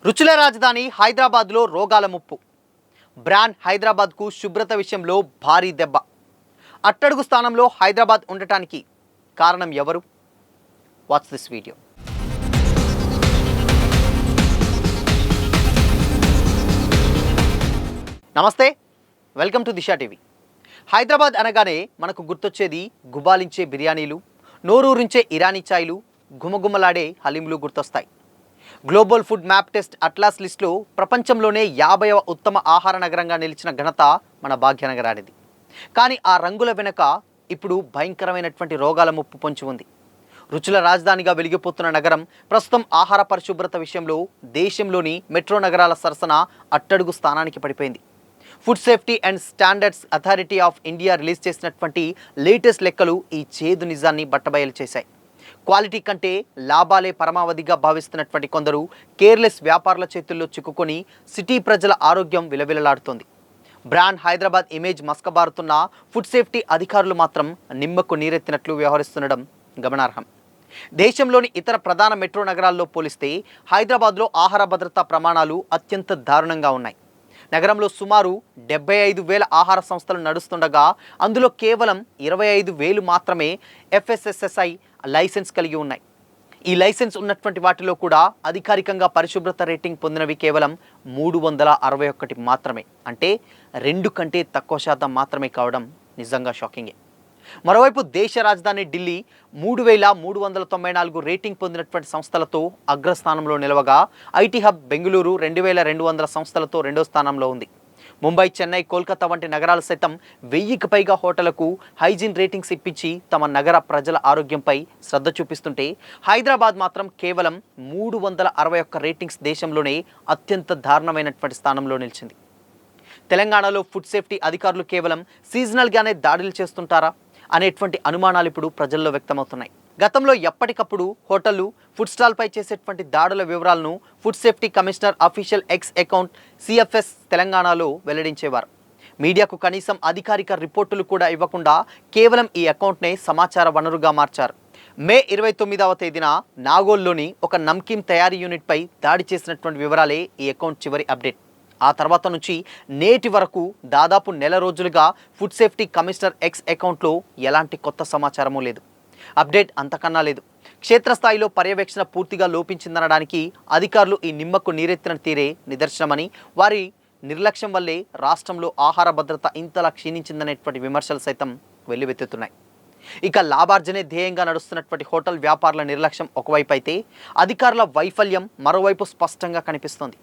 రుచుల రాజధాని హైదరాబాద్లో రోగాల ముప్పు. బ్రాండ్ హైదరాబాద్కు శుభ్రత విషయంలో భారీ దెబ్బ. అట్టడుగు స్థానంలో హైదరాబాద్ ఉండటానికి కారణం ఎవరు? Watch this video. నమస్తే, welcome to Disha TV. Hyderabad అనగానే మనకు గుర్తొచ్చేది గుబాలించే బిర్యానీలు, నోరూరించే ఇరానీ చాయ్లు, గుమగుమలాడే హలీంలు గుర్తొస్తాయి. Global food map test atlas లిస్టులో ప్రపంచంలోనే 50వ ఉత్తమ ఆహార నగరంగా నిలిచిన ఘనత మన భాగ్యనగరానిది. కానీ ఆ రంగుల వెనుక ఇప్పుడు భయంకరమైనటువంటి రోగాల ముప్పు పొంచి ఉంది. రుచుల రాజధానిగా వెలిగిపోతున్న నగరం ప్రస్తుతం ఆహార పరిశుభ్రత విషయంలో దేశంలోని మెట్రో నగరాల సరసన అట్టడుగు స్థానానికి పడిపోయింది. Food safety and standards authority of India release చేసినటువంటి లేటెస్ట్ లెక్కలు ఈ చేదు నిజాన్ని బట్టబయలు చేశాయి. క్వాలిటీ కంటే లాభాలే పరమావధిగా భావిస్తున్నటువంటి కొందరు కేర్లెస్ వ్యాపారుల చేతుల్లో చిక్కుకొని సిటీ ప్రజల ఆరోగ్యం విలవిలలాడుతోంది. బ్రాండ్ హైదరాబాద్ ఇమేజ్ మస్కబారుతున్న ఫుడ్ సేఫ్టీ అధికారులు మాత్రం నిమ్మకు నీరెత్తినట్లు వ్యవహరిస్తుండడం గమనార్హం. దేశంలోని ఇతర ప్రధాన మెట్రో నగరాల్లో పోలిస్తే హైదరాబాద్లో ఆహార భద్రతా ప్రమాణాలు అత్యంత దారుణంగా ఉన్నాయి. నగరంలో సుమారు 75,000 ఆహార సంస్థలు నడుస్తుండగా అందులో కేవలం 25,000 మాత్రమే FSSSI లైసెన్స్ కలిగి ఉన్నాయి. ఈ లైసెన్స్ ఉన్నటువంటి వాటిలో కూడా అధికారికంగా పరిశుభ్రత రేటింగ్ పొందినవి కేవలం 361 మాత్రమే. అంటే 2 కంటే తక్కువ శాతం మాత్రమే కావడం నిజంగా షాకింగే. మరోవైపు దేశ రాజధాని ఢిల్లీ 3,394 రేటింగ్ పొందినటువంటి సంస్థలతో అగ్రస్థానంలో నిలవగా ఐటీ హబ్ బెంగళూరు 2,200 సంస్థలతో రెండో స్థానంలో ఉంది. ముంబై, చెన్నై, కోల్కతా వంటి నగరాలు సైతం 1000కి పైగా హోటళ్లకు హైజీన్ రేటింగ్స్ ఇప్పించి తమ నగర ప్రజల ఆరోగ్యంపై శ్రద్ధ చూపిస్తుంటే హైదరాబాద్ మాత్రం కేవలం 361 రేటింగ్స్ దేశంలోనే అత్యంత దారుణమైనటువంటి స్థానంలో నిలిచింది. తెలంగాణలో ఫుడ్ సేఫ్టీ అధికారులు కేవలం సీజనల్గానే దాడులు చేస్తుంటారా అనేటువంటి అనుమానాలు ఇప్పుడు ప్రజల్లో వ్యక్తమవుతున్నాయి. గతంలో ఎప్పటికప్పుడు హోటళ్లు, ఫుడ్ స్టాల్పై చేసేటువంటి దాడుల వివరాలను food safety commissioner official X account CFS తెలంగాణలో వెల్లడించేవారు. మీడియాకు కనీసం అధికారిక రిపోర్టులు కూడా ఇవ్వకుండా కేవలం ఈ అకౌంట్నే సమాచార వనరుగా మార్చారు. మే 29వ తేదీన నాగోల్లోని ఒక నమ్కీన్ తయారీ యూనిట్పై దాడి చేసినటువంటి వివరాలే ఈ అకౌంట్ చివరి అప్డేట్. ఆ తర్వాత నుంచి నేటి వరకు దాదాపు నెల రోజులుగా ఫుడ్ సేఫ్టీ కమిషనర్ ఎక్స్ అకౌంట్లో ఎలాంటి కొత్త సమాచారమూ లేదు. అప్డేట్ అంతకన్నా లేదు. క్షేత్రస్థాయిలో పర్యవేక్షణ పూర్తిగా లోపించిందనడానికి అధికారులు ఈ నిమ్మకు నీరెత్తిన తీరే నిదర్శనమని, వారి నిర్లక్ష్యం వల్లే రాష్ట్రంలో ఆహార భద్రత ఇంతలా క్షీణించిందనేటువంటి విమర్శలు సైతం వెల్లువెత్తుతున్నాయి. ఇక లాభార్జనే ధ్యేయంగా నడుస్తున్నటువంటి హోటల్ వ్యాపారుల నిర్లక్ష్యం ఒకవైపు అయితే అధికారుల వైఫల్యం మరోవైపు స్పష్టంగా కనిపిస్తోంది.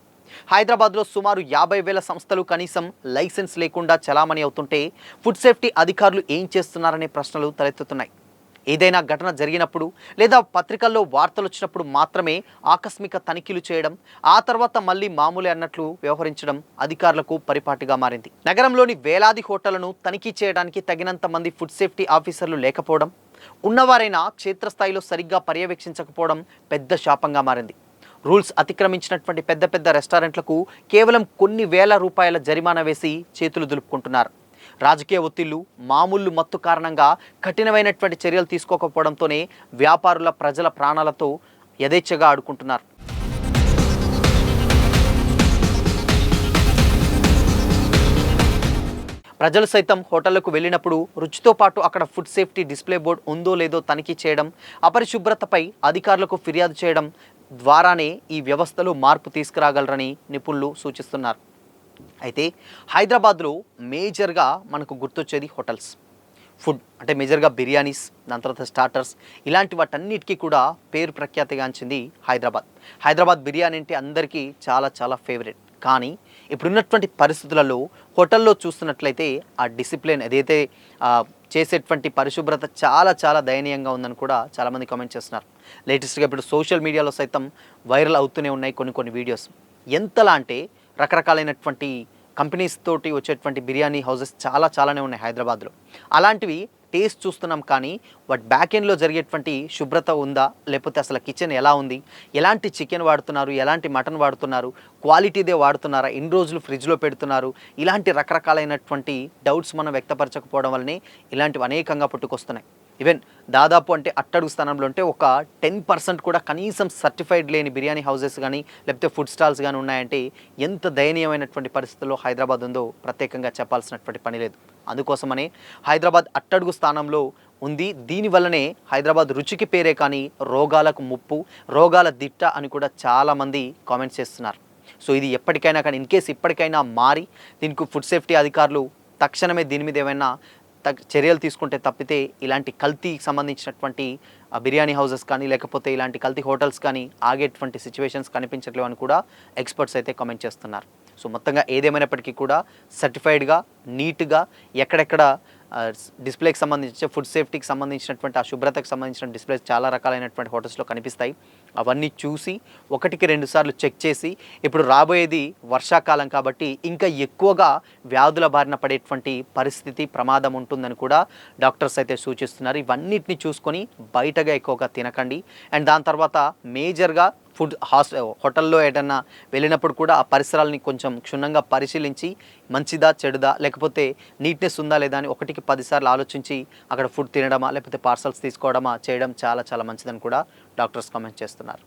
హైదరాబాద్లో సుమారు 50,000 సంస్థలు కనీసం లైసెన్స్ లేకుండా చలామణి అవుతుంటే ఫుడ్ సేఫ్టీ అధికారులు ఏం చేస్తున్నారనే ప్రశ్నలు తలెత్తుతున్నాయి. ఏదైనా ఘటన జరిగినప్పుడు లేదా పత్రికల్లో వార్తలు వచ్చినప్పుడు మాత్రమే ఆకస్మిక తనిఖీలు చేయడం, ఆ తర్వాత మళ్ళీ మామూలే అన్నట్లు వ్యవహరించడం అధికారులకు పరిపాటిగా మారింది. నగరంలోని వేలాది హోటళ్లను తనిఖీ చేయడానికి తగినంత మంది ఫుడ్ సేఫ్టీ ఆఫీసర్లు లేకపోవడం, ఉన్నవారైనా క్షేత్రస్థాయిలో సరిగ్గా పర్యవేక్షించకపోవడం పెద్ద శాపంగా మారింది. రూల్స్ అతిక్రమించినటువంటి పెద్ద పెద్ద రెస్టారెంట్లకు కేవలం కొన్ని వేల రూపాయల జరిమానా వేసి చేతులు దులుపుకుంటున్నారు. రాజకీయ ఒత్తిళ్లు, మామూలు మత్తు కారణంగా కఠినమైనటువంటి చర్యలు తీసుకోకపోవడంతోనే వ్యాపారుల ప్రజల ప్రాణాలతో యథేచ్ఛగా ఆడుకుంటున్నారు. ప్రజలు సైతం హోటళ్లకు వెళ్ళినప్పుడు రుచితో పాటు అక్కడ ఫుడ్ సేఫ్టీ డిస్ప్లే బోర్డు ఉందో లేదో తనిఖీ చేయడం, అపరిశుభ్రతపై అధికారులకు ఫిర్యాదు చేయడం ద్వారానే ఈ వ్యవస్థలో మార్పు తీసుకురాగలరని నిపుణులు సూచిస్తున్నారు. అయితే హైదరాబాద్లో మేజర్గా మనకు గుర్తొచ్చేది హోటల్స్. ఫుడ్ అంటే మేజర్గా బిర్యానీస్, దాని తర్వాత స్టార్టర్స్, ఇలాంటి వాటన్నిటికీ కూడా పేరు ప్రఖ్యాతిగాంచింది హైదరాబాద్. హైదరాబాద్ బిర్యానీ అంటే అందరికీ చాలా చాలా ఫేవరెట్. కానీ ఇప్పుడున్నటువంటి పరిస్థితులలో హోటల్లో చూస్తున్నట్లయితే ఆ డిసిప్లిన్ ఏదైతే చేసేటువంటి పరిశుభ్రత చాలా చాలా దయనీయంగా ఉందని కూడా చాలామంది కామెంట్ చేస్తున్నారు. లేటెస్ట్గా ఇప్పుడు సోషల్ మీడియాలో సైతం వైరల్ అవుతూనే ఉన్నాయి కొన్ని వీడియోస్. ఎంతలా అంటే రకరకాలైనటువంటి కంపెనీస్ తోటి వచ్చేటువంటి బిర్యానీ హౌసెస్ చాలానే ఉన్నాయి హైదరాబాద్లో. అలాంటివి టేస్ట్ చూస్తున్నాం, కానీ వాటి బ్యాక్ ఎండ్లో జరిగేటువంటి శుభ్రత ఉందా, లేకపోతే అసలు కిచెన్ ఎలా ఉంది, ఎలాంటి చికెన్ వాడుతున్నారు, ఎలాంటి మటన్ వాడుతున్నారు, క్వాలిటీదే వాడుతున్నారా, ఎన్ని రోజులు ఫ్రిడ్జ్లో పెడుతున్నారు, ఇలాంటి రకరకాలైనటువంటి డౌట్స్ మనం వ్యక్తపరచకపోవడం వల్లనే ఇలాంటివి అనేకంగా పుట్టుకొస్తున్నాయి. ఈవెన్ దాదాపు అంటే అట్టడుగు స్థానంలో అంటే ఒక 10% కూడా కనీసం సర్టిఫైడ్ లేని బిర్యానీ హౌసెస్ కానీ లేకపోతే ఫుడ్ స్టాల్స్ కానీ ఉన్నాయంటే ఎంత దయనీయమైనటువంటి పరిస్థితుల్లో హైదరాబాద్ ఉందో ప్రత్యేకంగా చెప్పాల్సినటువంటి పని లేదు. అందుకోసమనే హైదరాబాద్ అట్టడుగు స్థానంలో ఉంది. దీనివల్లనే హైదరాబాద్ రుచికి పేరే కానీ రోగాలకు ముప్పు, రోగాల దిట్ట అని కూడా చాలామంది కామెంట్స్ చేస్తున్నారు. సో ఇది ఎప్పటికైనా కానీ ఇన్కేస్ ఇప్పటికైనా మారి దీనికి ఫుడ్ సేఫ్టీ అధికారులు తక్షణమే దీని మీద ఏమైనా చర్యలు తీసుకుంటే తప్పితే ఇలాంటి కల్తీకి సంబంధించినటువంటి బిర్యానీ హౌసెస్ కానీ లేకపోతే ఇలాంటి కల్తీ హోటల్స్ కానీ ఆగేటువంటి సిచ్యువేషన్స్ కనిపించట్లేవు అని కూడా ఎక్స్పర్ట్స్ అయితే కామెంట్ చేస్తున్నారు. సో మొత్తంగా ఏదేమైనప్పటికీ కూడా సర్టిఫైడ్గా నీట్గా ఎక్కడెక్కడ డిస్ప్లేకి సంబంధించి ఫుడ్ సేఫ్టీకి సంబంధించినటువంటి ఆ శుభ్రతకు సంబంధించిన డిస్ప్లేస్ చాలా రకాలైనటువంటి హోటల్స్లో కనిపిస్తాయి. అవన్నీ చూసి 1-2 సార్లు చెక్ చేసి ఇప్పుడు రాబోయేది వర్షాకాలం కాబట్టి ఇంకా ఎక్కువగా వ్యాధుల బారిన పడేటువంటి పరిస్థితి ప్రమాదం ఉంటుందని కూడా డాక్టర్స్ అయితే సూచిస్తున్నారు. ఇవన్నిటిని చూసుకొని బయటగా ఎక్కువగా తినకండి. అండ్ దాని తర్వాత మేజర్గా హోటల్లో ఏదన్నా వెళ్ళినప్పుడు కూడా ఆ పరిసరాలని కొంచెం క్షుణ్ణంగా పరిశీలించి మంచిదా చెడుదా లేకపోతే నీట్నెస్ ఉందా లేదా అని 1-10 సార్లు ఆలోచించి అక్కడ ఫుడ్ తినడమా లేకపోతే పార్సల్స్ తీసుకోవడమా చేయడం చాలా చాలా మంచిదని కూడా డాక్టర్స్ కామెంట్ చేస్తున్నారు.